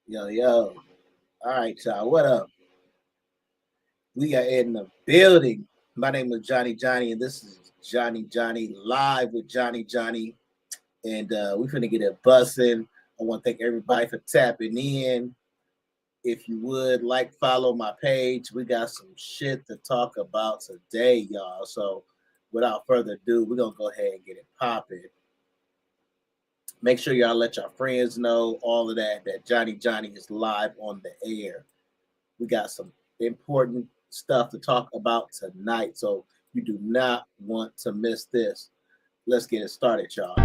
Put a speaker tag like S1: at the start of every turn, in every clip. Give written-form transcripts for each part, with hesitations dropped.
S1: Yo, yo. All right, y'all. What up? We are in the building. My name is Johnny, and this is Johnny live with Johnny. And we finna get it bussing. I want to thank everybody for tapping in. If you would like, follow my page. We got some shit to talk about today, y'all. So without further ado, we're gonna go ahead and get it popping. Make sure y'all let your friends know all of that. That Johnny is live on the air. We got some important stuff to talk about tonight. So you do not want to miss this. Let's get it started, y'all.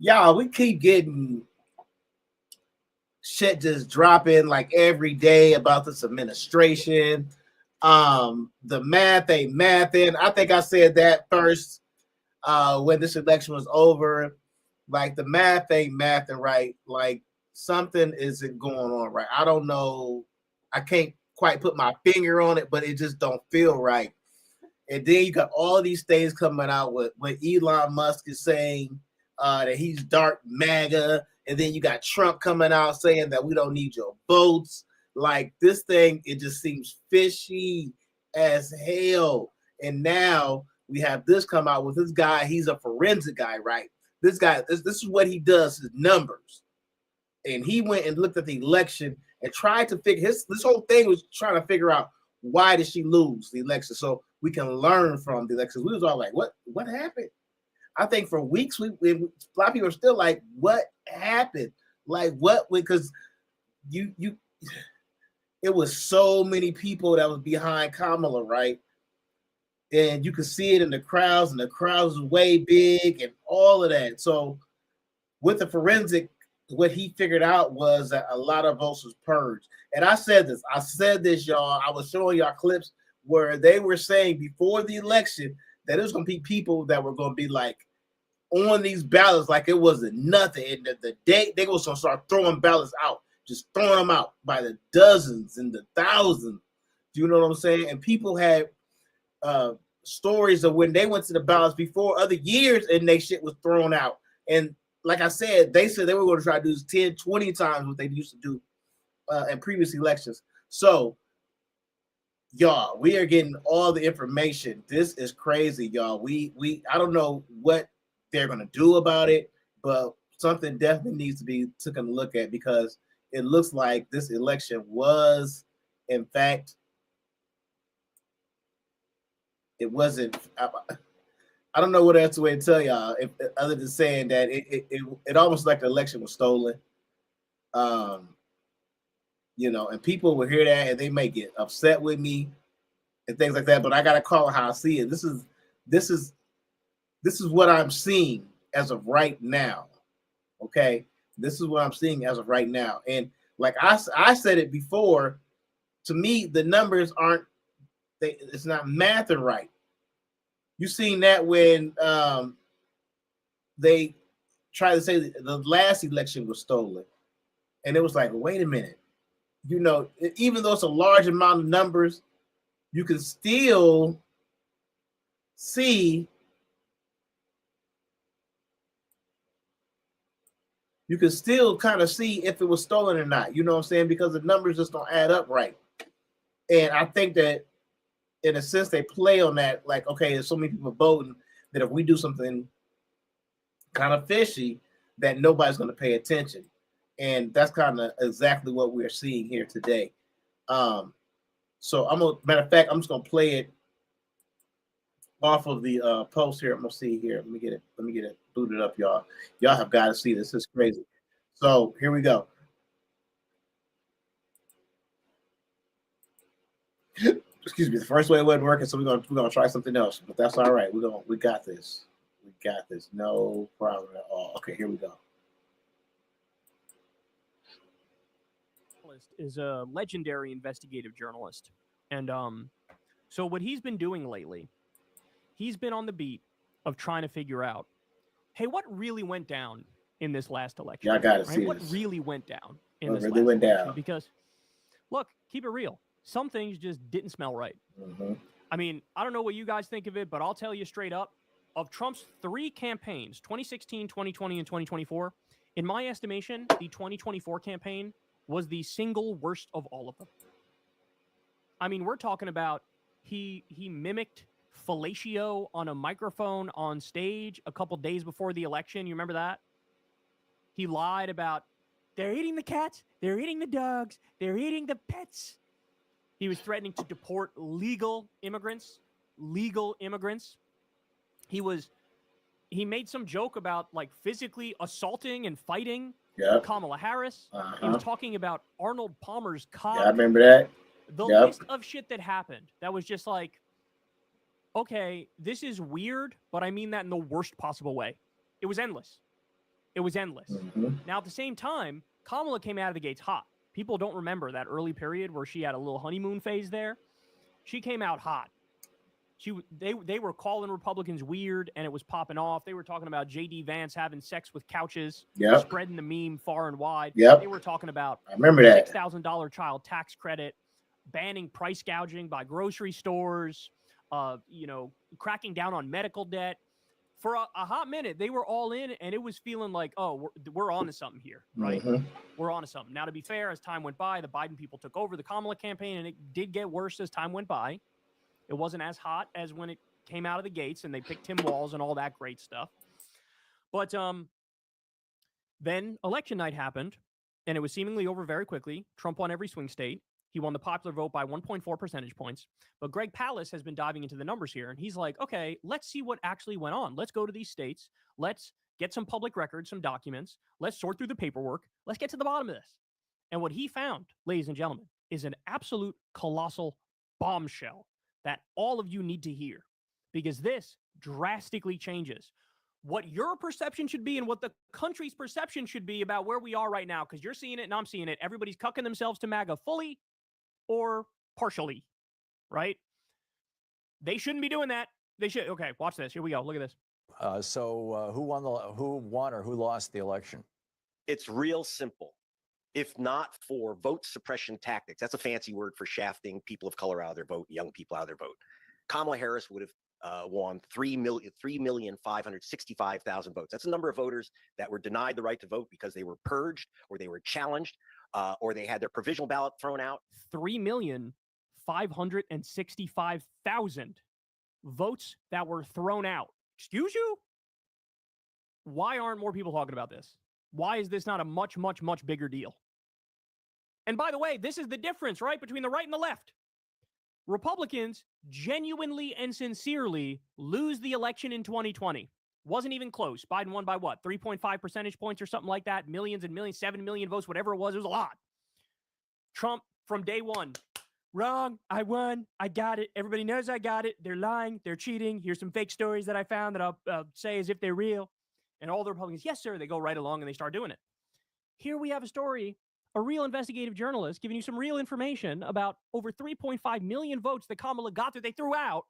S1: Y'all, we keep getting shit just dropping like every day about this administration. The math ain't mathing. I think I said that first when this election was over. Like the math ain't mathing right. Like something isn't going on right. I don't know. I can't quite put my finger on it, but it just don't feel right. And then you got all these things coming out with when Elon Musk is saying that he's dark MAGA, and then you got Trump coming out saying that we don't need your votes. Like this thing, it just seems fishy as hell. And now we have this come out with this guy. He's a forensic guy, right? This guy, this is what he does, his numbers. And he went and looked at the election and tried to figure this whole thing was trying to figure out why did she lose the election so we can learn from the election. We was all like, what happened? I think for weeks a lot of people are still like, what happened? Like what? Because you it was so many people that was behind Kamala, right? And you could see it in the crowds, and the crowds was way big and all of that. So with the forensic, what he figured out was that a lot of votes was purged. And I said this, y'all. I was showing y'all clips where they were saying before the election that it was going to be people that were going to be like on these ballots like it wasn't nothing. And the day they going to start throwing ballots out, just throwing them out by the dozens and the thousands. Do you know what I'm saying? And people had stories of when they went to the ballots before other years and they shit was thrown out. And like I said, they said they were going to try to do 10, 20 times what they used to do in previous elections. So, y'all, we are getting all the information. This is crazy, y'all. I don't know what they're going to do about it, but something definitely needs to be taken a look at because it looks like this election was, in fact, it wasn't. I don't know what else way to tell y'all, other than saying that it almost like the election was stolen. And people will hear that and they may get upset with me and things like that. But I gotta call it how I see it. This is what I'm seeing as of right now. Okay, this is what I'm seeing as of right now. And like I said it before, to me the numbers aren't. It's not mathing right. You seen that when they tried to say the last election was stolen, and it was like, wait a minute, even though it's a large amount of numbers, you can still see. You can still kind of see if it was stolen or not. You know what I'm saying? Because the numbers just don't add up right. And I think that in a sense, they play on that, like, okay, there's so many people voting that if we do something kind of fishy, that nobody's going to pay attention. And that's kind of exactly what we're seeing here today. So matter of fact, I'm just going to play it off of the post here. I'm going to see here. Let me get it booted up, y'all. Y'all have got to see this. It's crazy. So here we go. Excuse me, the first way it wasn't working, so we're gonna try something else, but that's all right. We got this. We got this. No problem at all. Okay, here we go.
S2: journalist is a legendary investigative journalist. And so what he's been doing lately, he's been on the beat of trying to figure out, hey, what really went down in this last election?
S1: Y'all gotta see
S2: what
S1: this.
S2: really went down in
S1: What
S2: this
S1: really
S2: last
S1: went
S2: election?
S1: down?
S2: Because, look, keep it real. Some things just didn't smell right.
S1: Mm-hmm.
S2: I mean, I don't know what you guys think of it, but I'll tell you straight up, of Trump's 3 campaigns, 2016, 2020, and 2024, in my estimation, the 2024 campaign was the single worst of all of them. I mean, we're talking about he mimicked fellatio on a microphone on stage a couple days before the election. You remember that? He lied about, they're eating the cats, they're eating the dogs, they're eating the pets. He was threatening to deport legal immigrants. He made some joke about like physically assaulting and fighting Kamala Harris. He was talking about Arnold Palmer's cock.
S1: Yeah, I remember that.
S2: The list of shit that happened that was just like, okay, this is weird, but I mean that in the worst possible way. It was endless.
S1: Mm-hmm.
S2: Now, at the same time, Kamala came out of the gates hot. People don't remember that early period where she had a little honeymoon phase there. She came out hot. They were calling Republicans weird, and it was popping off. They were talking about J.D. Vance having sex with couches, spreading the meme far and wide. They were talking about
S1: I remember that
S2: $6,000 child tax credit, banning price gouging by grocery stores, cracking down on medical debt. For a hot minute, they were all in, and it was feeling like, oh, we're on to something here, right?
S1: Mm-hmm.
S2: We're on to something. Now, to be fair, as time went by, the Biden people took over the Kamala campaign, and it did get worse as time went by. It wasn't as hot as when it came out of the gates, and they picked Tim Walz and all that great stuff. But then election night happened, and it was seemingly over very quickly. Trump won every swing state. He won the popular vote by 1.4 percentage points. But Greg Palast has been diving into the numbers here, and he's like, okay, let's see what actually went on. Let's go to these states. Let's get some public records, some documents. Let's sort through the paperwork. Let's get to the bottom of this. And what he found, ladies and gentlemen, is an absolute colossal bombshell that all of you need to hear, because this drastically changes what your perception should be and what the country's perception should be about where we are right now, because you're seeing it and I'm seeing it. Everybody's cucking themselves to MAGA fully or partially, right? They shouldn't be doing that. They should. Okay, watch this. Here we go. Look at this.
S3: Who won or who lost the election?
S4: It's real simple. If not for vote suppression tactics, that's a fancy word for shafting people of color out of their vote, young people out of their vote. Kamala Harris would have won 3,565,000 votes. That's the number of voters that were denied the right to vote because they were purged or they were challenged or they had their provisional ballot thrown out.
S2: 3,565,000 votes that were thrown out. Excuse you? Why aren't more people talking about this? Why is this not a much, much, much bigger deal? And by the way, this is the difference, right, between the right and the left. Republicans genuinely and sincerely lose the election in 2020. Wasn't even close. Biden won by what? 3.5 percentage points or something like that. Millions and millions, 7 million votes, whatever it was. It was a lot. Trump, from day one, wrong. I won. I got it. Everybody knows I got it. They're lying. They're cheating. Here's some fake stories that I found that I'll say as if they're real. And all the Republicans, yes, sir. They go right along and they start doing it. Here we have a story, a real investigative journalist giving you some real information about over 3.5 million votes that Kamala got that they threw out.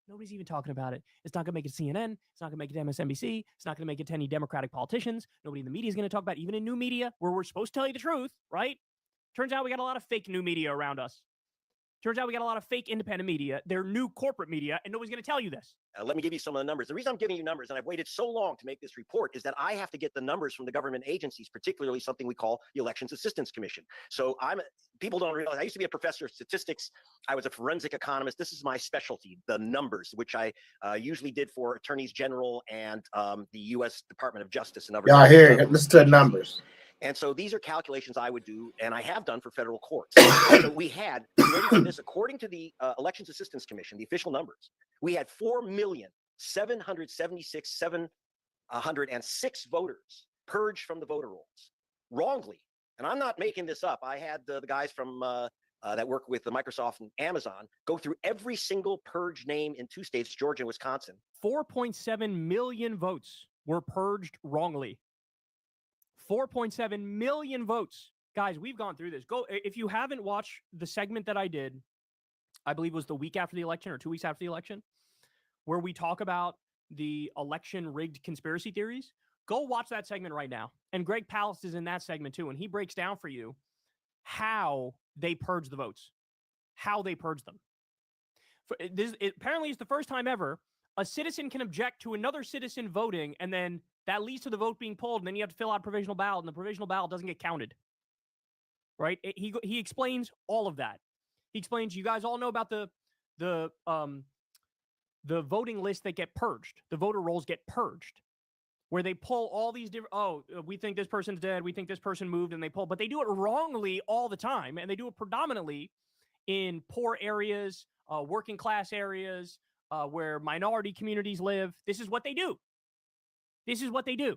S2: Nobody's even talking about it. It's not going to make it to CNN. It's not going to make it to MSNBC. It's not going to make it to any Democratic politicians. Nobody in the media is going to talk about it, even in new media where we're supposed to tell you the truth, right? Turns out we got a lot of fake new media around us. Turns out we got a lot of fake independent media. They're new corporate media, and nobody's going to tell you this.
S4: Let me give you some of the numbers. The reason I'm giving you numbers, and I've waited so long to make this report, is that I have to get the numbers from the government agencies, particularly something we call the Elections Assistance Commission. So people don't realize, I used to be a professor of statistics. I was a forensic economist. This is my specialty, the numbers, which I usually did for attorneys general and the U.S. Department of Justice and other.
S1: Y'all hear? Listen to the numbers.
S4: And so these are calculations I would do, and I have done for federal courts. So we had, ready for this, according to the Elections Assistance Commission, the official numbers, we had 4,776,706 voters purged from the voter rolls wrongly. And I'm not making this up. I had the guys from that work with the Microsoft and Amazon go through every single purge name in 2 states, Georgia and Wisconsin.
S2: 4.7 million votes were purged wrongly. 4.7 million votes Guys, we've gone through this. Go if you haven't watched the segment that I did, I believe it was the week after the election or 2 weeks after the election, where we talk about the election rigged conspiracy theories. Go watch that segment right now. And Greg Palast is in that segment too, and he breaks down for you how they purge the votes, how they purge them. Apparently, it's the first time ever a citizen can object to another citizen voting, and then that leads to the vote being pulled, and then you have to fill out a provisional ballot, and the provisional ballot doesn't get counted. Right? He explains all of that. He explains, you guys all know about the voting lists that get purged. The voter rolls get purged, where they pull all these different, we think this person's dead, we think this person moved, and they pull, but they do it wrongly all the time, and they do it predominantly in poor areas, working class areas, where minority communities live. This is what they do. This is what they do.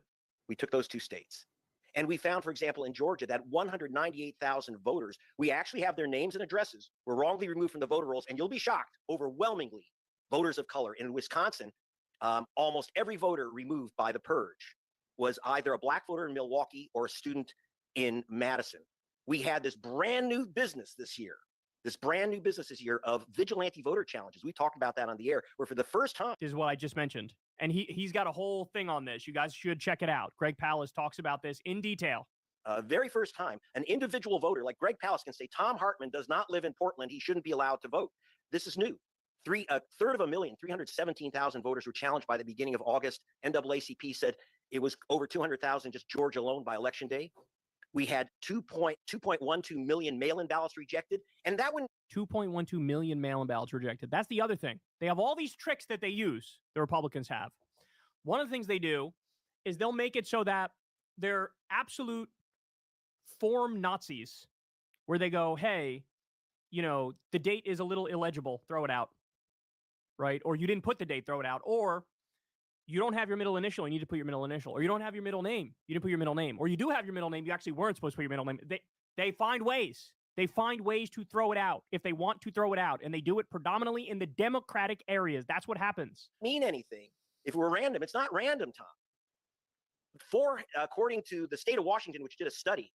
S4: We took those 2 states. And we found, for example, in Georgia, that 198,000 voters, we actually have their names and addresses, were wrongly removed from the voter rolls. And you'll be shocked, overwhelmingly, voters of color. In Wisconsin, almost every voter removed by the purge was either a black voter in Milwaukee or a student in Madison. We had this brand new business this year of vigilante voter challenges. We talked about that on the air, where for the first time.
S2: This is what I just mentioned. And he's got a whole thing on this. You guys should check it out. Greg Palast talks about this in detail.
S4: Very first time, an individual voter like Greg Palast can say, Tom Hartman does not live in Portland. He shouldn't be allowed to vote. This is new. A third of a million, 317,000 voters were challenged by the beginning of August. NAACP said it was over 200,000 just Georgia alone by election day. We had 2.12 million mail-in ballots rejected. And that one
S2: 2.12 million mail-in ballots rejected. That's the other thing. They have all these tricks that they use, the Republicans have. One of the things they do is they'll make it so that they're absolute form Nazis, where they go, hey, the date is a little illegible, throw it out, right? Or you didn't put the date, throw it out. Or you don't have your middle initial, you need to put your middle initial. Or you don't have your middle name, you didn't put your middle name. Or you do have your middle name, you actually weren't supposed to put your middle name. They find ways. They find ways to throw it out if they want to throw it out, and they do it predominantly in the Democratic areas. That's what happens.
S4: Mean anything if it were random. It's not random, Tom. According to the state of Washington, which did a study,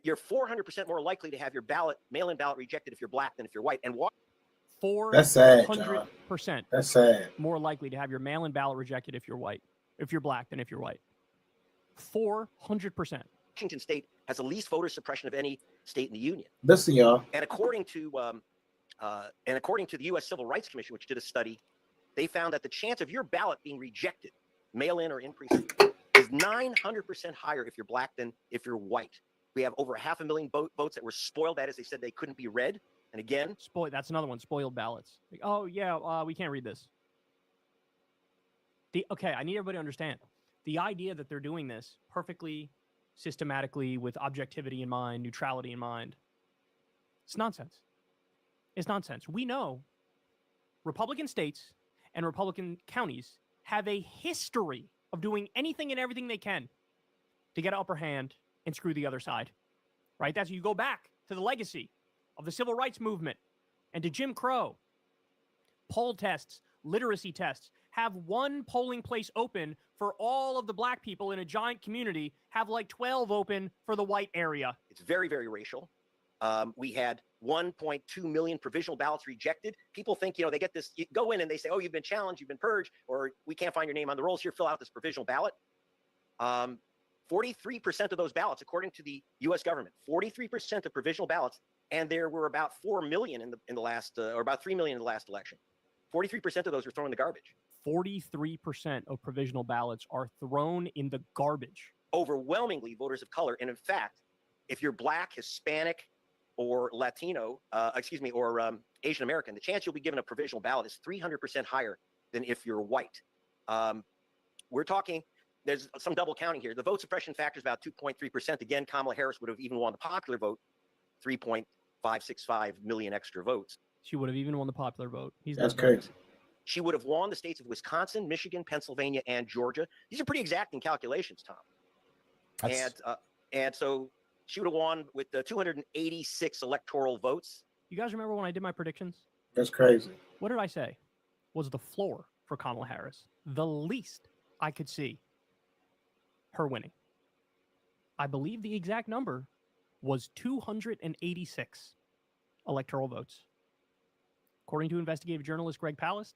S4: you're 400% more likely to have your mail-in ballot rejected if you're black than if you're white. And
S2: 400%
S1: That's sad.
S2: more likely to have your mail-in ballot rejected if you're white, if you're black than if you're white. 400%.
S4: Washington state has the least voter suppression of any state in the union.
S1: Listen, y'all.
S4: And according to the U.S. Civil Rights Commission, which did a study, they found that the chance of your ballot being rejected, mail-in or in precinct, is 900% higher if you're black than if you're white. We have over 500,000 votes that were spoiled. That is, they said they couldn't be read. And again,
S2: that's another one. Spoiled ballots. Like, oh yeah, we can't read this. I need everybody to understand the idea that they're doing this perfectly, systematically, with objectivity in mind, neutrality in mind. It's nonsense. It's nonsense. We know Republican states and Republican counties have a history of doing anything and everything they can to get an upper hand and screw the other side, right? That's, you go back to the legacy of the civil rights movement and to Jim Crow. Poll tests, literacy tests, have one polling place open for all of the black people in a giant community, have like 12 open for the white area.
S4: It's very, very racial. We had 1.2 million provisional ballots rejected. People think, they get this, you go in and they say, oh, you've been challenged, you've been purged, or we can't find your name on the rolls here, fill out this provisional ballot. 43% of those ballots, according to the U.S. government, 43% of provisional ballots, and there were about 4 million in the last, or about 3 million in the last election. 43% of those were thrown in the garbage.
S2: 43% of provisional ballots are thrown in the garbage.
S4: Overwhelmingly voters of color. And in fact, if you're black, Hispanic, or Latino, or Asian American, the chance you'll be given a provisional ballot is 300% higher than if you're white. We're talking, there's some double counting here. The vote suppression factor is about 2.3%. Again, Kamala Harris would have even won the popular vote, 3.565 million extra votes.
S2: She would have even won the popular vote.
S1: That's crazy.
S4: She would have won the states of Wisconsin, Michigan, Pennsylvania, and Georgia. These are pretty exacting calculations, Tom. And so she would have won with the 286 electoral votes.
S2: You guys remember when I did my predictions?
S1: That's crazy.
S2: What did I say was the floor for Kamala Harris? The least I could see her winning. I believe the exact number was 286 electoral votes. According to investigative journalist Greg Palast,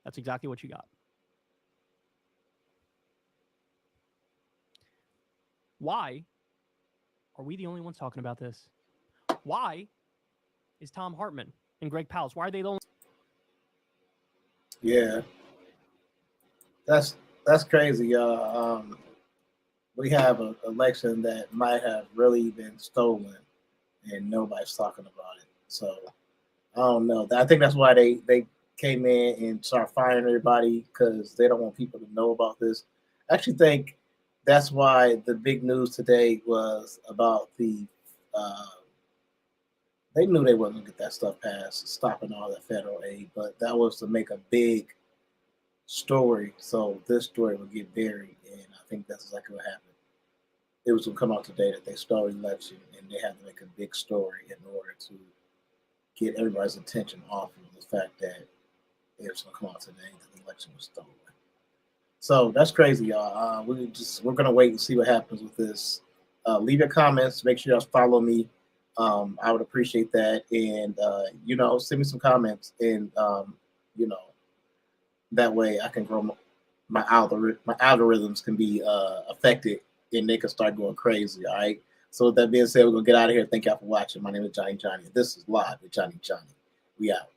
S2: that's exactly what you got. Why are we the only ones talking about this? Why is Tom Hartman and Greg Palast, why are they the only?
S1: Yeah, that's crazy, y'all. We have an election that might have really been stolen, and nobody's talking about it. So I don't know. I think that's why they came in and started firing everybody, because they don't want people to know about this. I actually think that's why the big news today was about the. They knew they wasn't gonna get that stuff passed, stopping all that federal aid, but that was to make a big story, so this story would get buried, and I think that's exactly what happened. It was gonna come out today that they stole the election, and they had to make a big story in order to get everybody's attention off of the fact that it was gonna come out today that the election was stolen. So that's crazy, y'all. We're gonna wait and see what happens with this. Leave your comments. Make sure y'all follow me. I would appreciate that, and send me some comments, and that way I can grow my algorithms can be affected, and they can start going crazy. All right. So with that being said, we're gonna get out of here. Thank y'all for watching. My name is Johnny. This is Live with Johnny. We out.